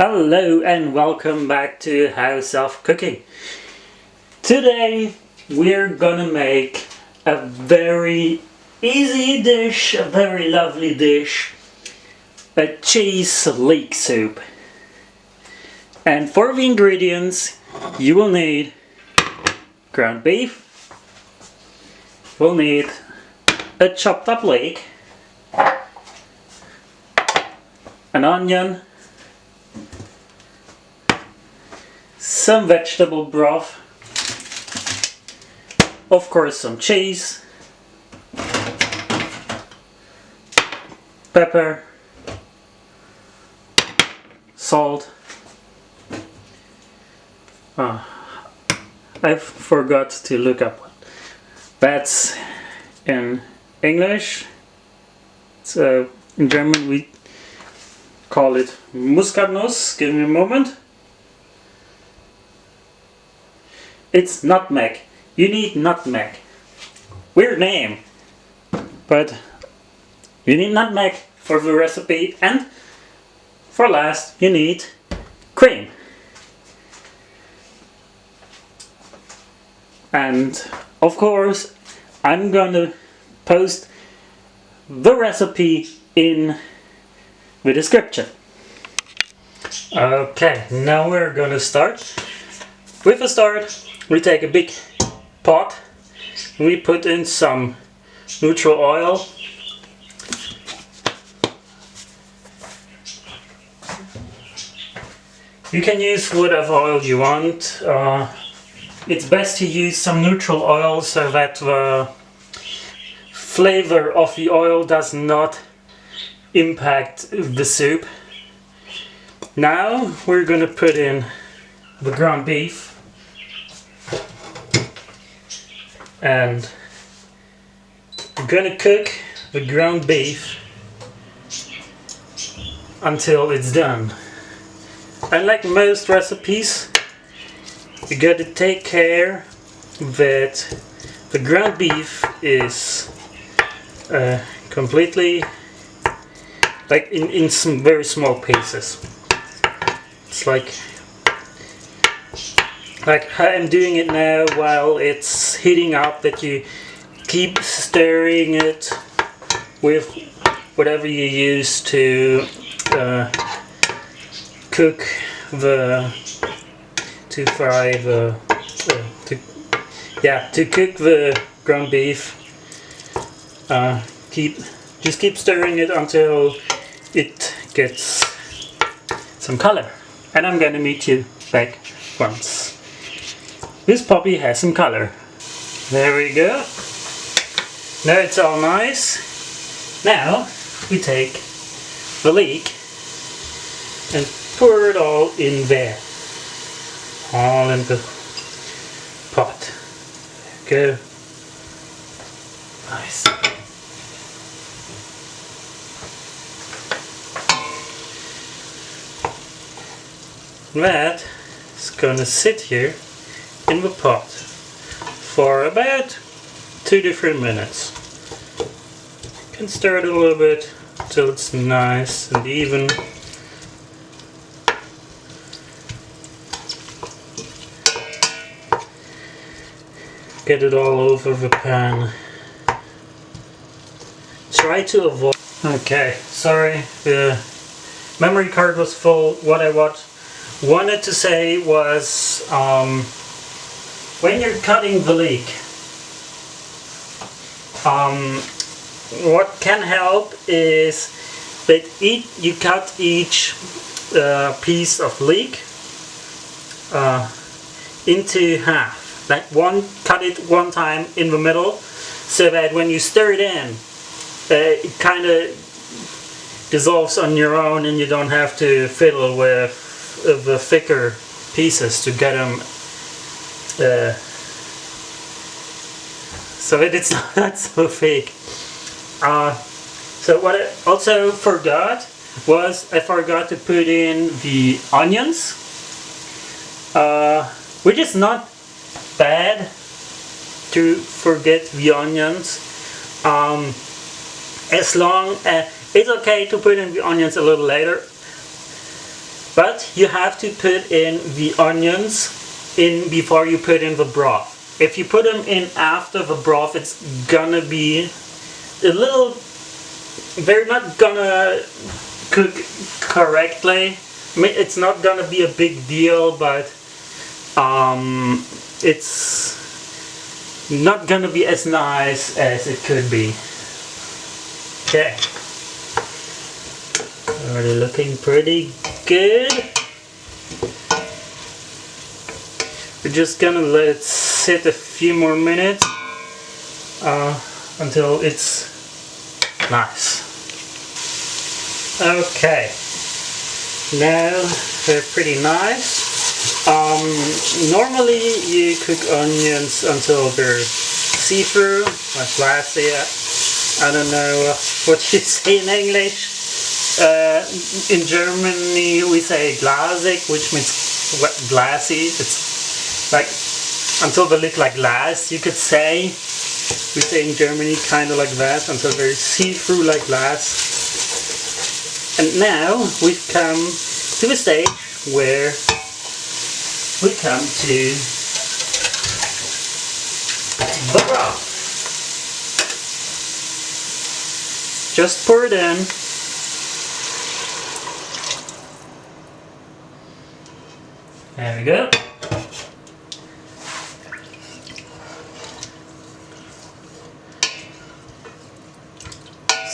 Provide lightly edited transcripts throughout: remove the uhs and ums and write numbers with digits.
Hello and welcome back to House of Cooking. Today we're gonna make a very easy dish, a very lovely dish, a cheese leek soup. And for the ingredients you will need ground beef, we'll need a chopped up leek, an onion, some vegetable broth, of course some cheese, pepper, salt. I forgot to look up what that's in English. So in German we call it Muskatnuss. Give me a moment. It's nutmeg. You need nutmeg. Weird name, but you need nutmeg for the recipe, and for last you need cream. And of course I'm gonna post the recipe in the description. Okay, now we're gonna start. With a start, we take a big pot, we put in some neutral oil, you can use whatever oil you want. It's best to use some neutral oil so that the flavor of the oil does not impact the soup. Now we're gonna put in the ground beef. And I'm gonna cook the ground beef until it's done. And like most recipes, you gotta take care that the ground beef is completely like in some very small pieces. It's like how I'm doing it now while it's heating up, that you keep stirring it with whatever you use to cook to cook the ground beef. Just keep stirring it until it gets some color, and I'm gonna meet you back once this puppy has some color. There we go. Now it's all nice. Now we take the leek and pour it all in there. All in the pot. There we go. Nice. That is gonna sit here in the pot for about 2 to 3 minutes. You can stir it a little bit until it's nice and even. Get it all over the pan. Try to avoid. Okay, sorry, the memory card was full. What I wanted to say was, when you're cutting the leek, what can help is that you cut each piece of leek into half. Like cut it one time in the middle, so that when you stir it in, it kind of dissolves on your own, and you don't have to fiddle with the thicker pieces to get them so that it's not so thick. So what I also forgot was I forgot to put in the onions, which is not bad to forget the onions. As long as it's okay to put in the onions a little later, But you have to put in the onions in before you put in the broth. If you put them in after the broth, it's gonna be a little, they're not gonna cook correctly. I mean, it's not gonna be a big deal, but it's not gonna be as nice as it could be. Okay, already looking pretty good. We're just gonna let it sit a few more minutes until it's nice. Okay, now they're pretty nice. Normally you cook onions until they're see-through, like glassy. I don't know what you say in English. In Germany we say glasig, which means glassy. It's like until they look like glass, you could say. We say in Germany kind of like that, until they're see-through like glass. And now we've come to the stage where we come to the broth. Just pour it in. There we go.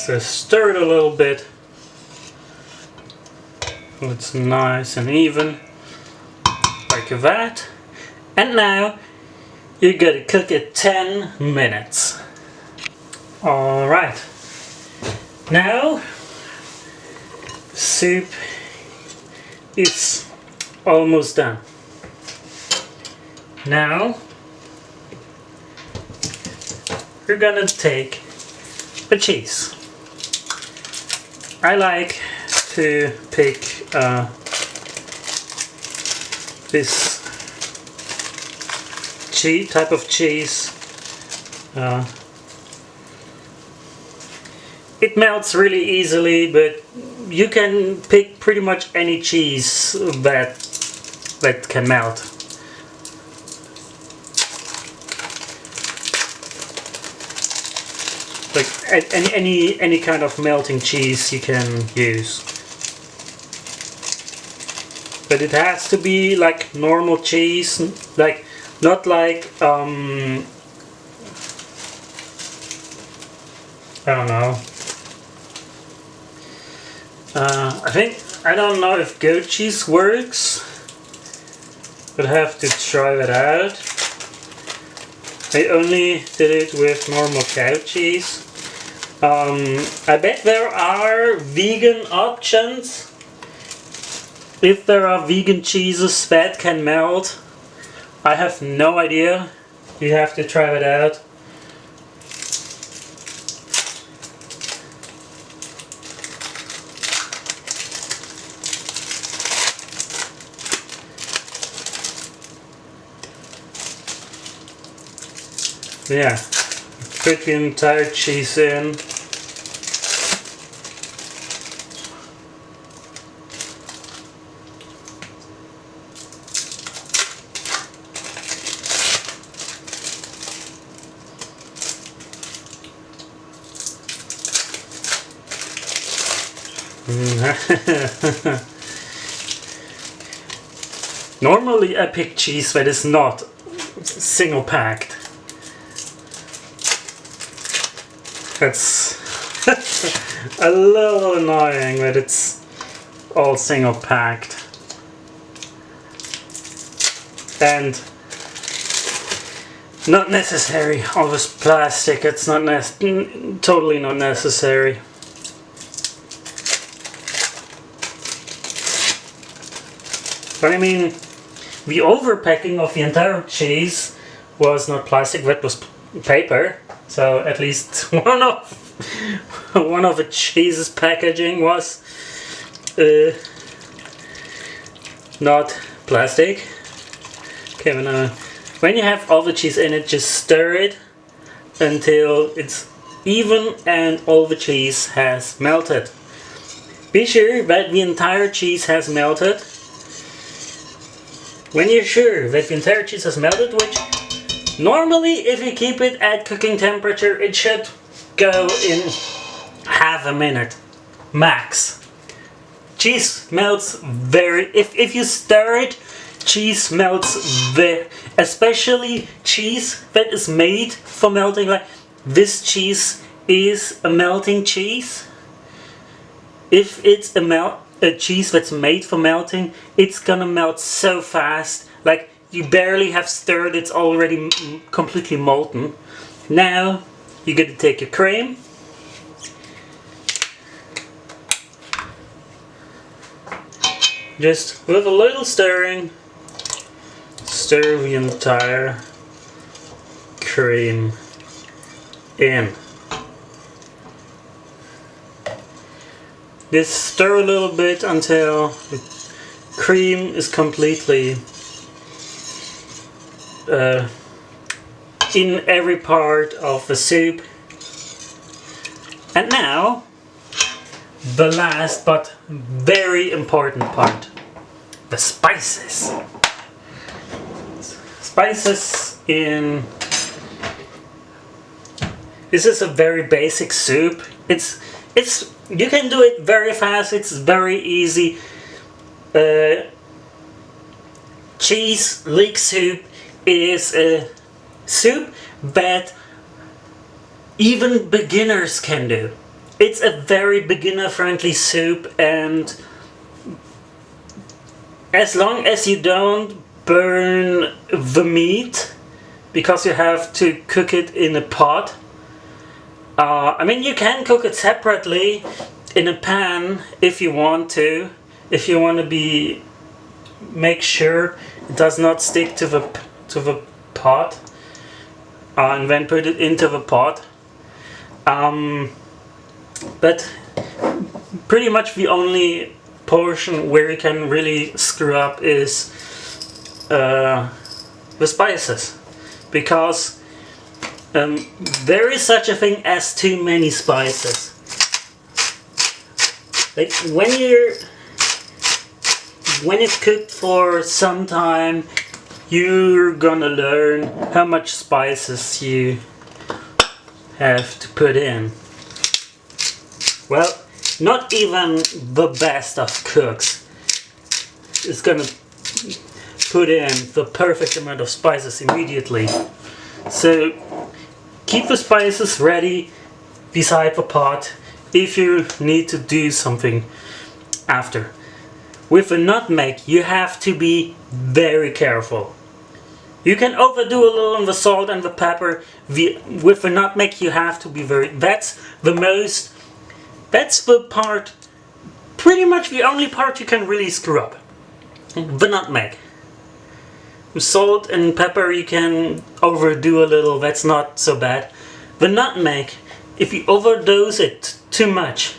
So stir it a little bit. So it's nice and even, like that. And now you're gonna cook it 10 minutes. Alright. Now soup is almost done. Now we're gonna take the cheese. I like to pick this type of cheese. It melts really easily, but you can pick pretty much any cheese that can melt. Like any kind of melting cheese you can use. But it has to be like normal cheese, like not like I don't know. I don't know if goat cheese works, but I have to try that out. I only did it with normal cow cheese. I bet there are vegan options. If there are vegan cheeses that can melt, I have no idea. You have to try it out. Yeah, put the entire cheese in. Normally I pick cheese that is not single packed. That's a little annoying that it's all single packed. And not necessary. All this plastic, it's not totally not necessary. But I mean, the overpacking of the entire cheese was not plastic, that was paper. So at least one of the cheese's packaging was not plastic. Okay, when you have all the cheese in it, just stir it until it's even and all the cheese has melted. Be sure that the entire cheese has melted. When you're sure that the entire cheese has melted, which normally if you keep it at cooking temperature, it should go in half a minute, max. Cheese melts if you stir it, cheese melts especially cheese that is made for melting. Like this cheese is a melting cheese. If it's a cheese that's made for melting, it's gonna melt so fast. Like you barely have stirred, it's already completely molten. Now you're gonna take your cream. Just with a little stirring, stir the entire cream in. Just stir a little bit until the cream is completely in every part of the soup. And now, the last but very important part, the spices. Spices in... This is a very basic soup. You can do it very fast, it's very easy. Cheese leek soup is a soup that even beginners can do. It's a very beginner-friendly soup, and as long as you don't burn the meat, because you have to cook it in a pot. I mean, you can cook it separately in a pan if you want to. If you want to make sure it does not stick to the pot, and then put it into the pot. But pretty much the only portion where you can really screw up is the spices, because there is such a thing as too many spices. Like when it's cooked for some time, you're gonna learn how much spices you have to put in. Well, not even the best of cooks is gonna put in the perfect amount of spices immediately. So keep the spices ready beside the pot if you need to do something after. With the nutmeg, you have to be very careful. You can overdo a little on the salt and the pepper. With the nutmeg, you have to be that's the part, pretty much the only part you can really screw up. The nutmeg. With salt and pepper you can overdo a little, that's not so bad. The nutmeg, if you overdose it too much,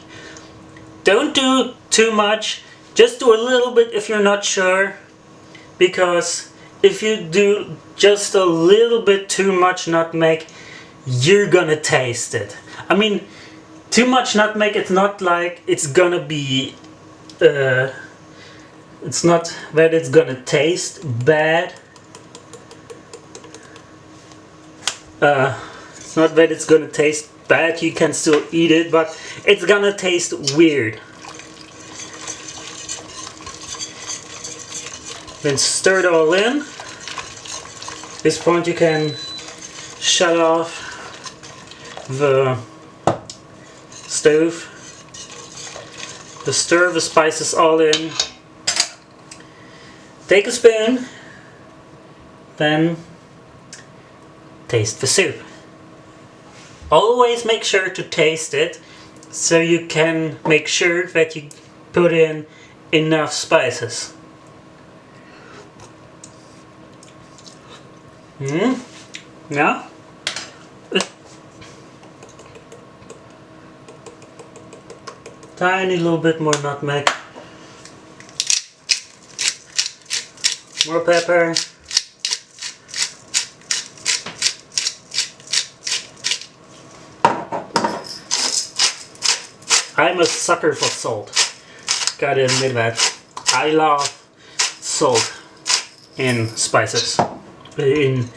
don't do too much, just do a little bit if you're not sure, because if you do just a little bit too much nutmeg, you're gonna taste it. I mean, too much nutmeg, it's not like it's gonna be, it's not that it's gonna taste bad. It's not that it's gonna taste bad, you can still eat it, but it's gonna taste weird. Then stir it all in. At this point you can shut off the stove. Just stir the spices all in. Take a spoon, then taste the soup. Always make sure to taste it so you can make sure that you put in enough spices. Yeah. Tiny little bit more nutmeg. More pepper. I'm a sucker for salt. Gotta admit that. I love salt. in spices, in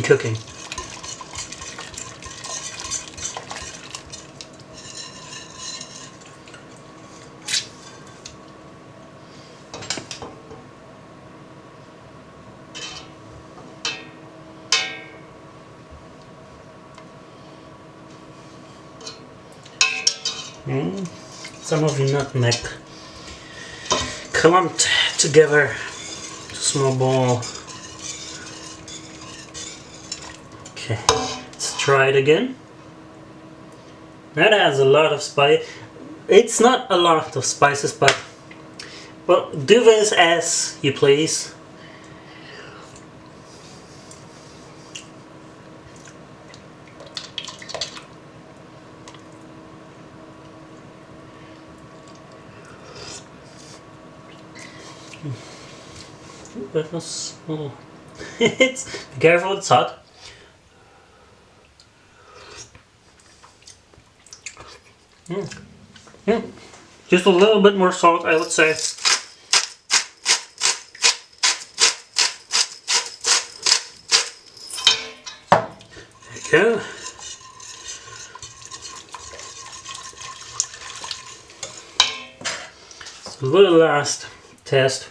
cooking. Some of the nutmeg clumped together to a small ball. Okay, let's try it again. That has a lot of spice. It's not a lot of spices, but well, do this as you please. That was, oh. It's, be careful, it's hot. Just a little bit more salt, I would say. There you go. So a little last test.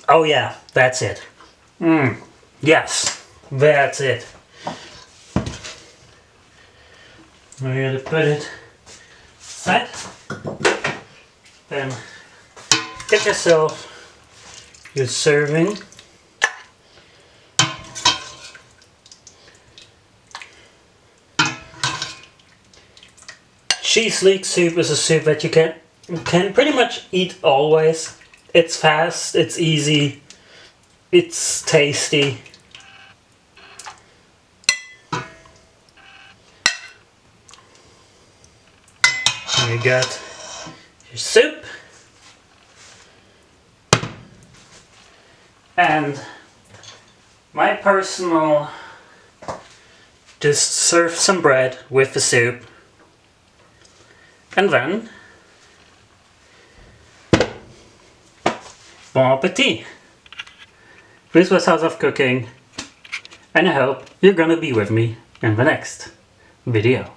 Oh yeah, that's it. Yes, that's it. We're gonna put it aside. Then get yourself your serving. Cheese leek soup is a soup that you can pretty much eat always. It's fast, it's easy, it's tasty. And you got your soup. And my personal, just serve some bread with the soup. And then bon appetit! This was House of Cooking, and I hope you're gonna be with me in the next video.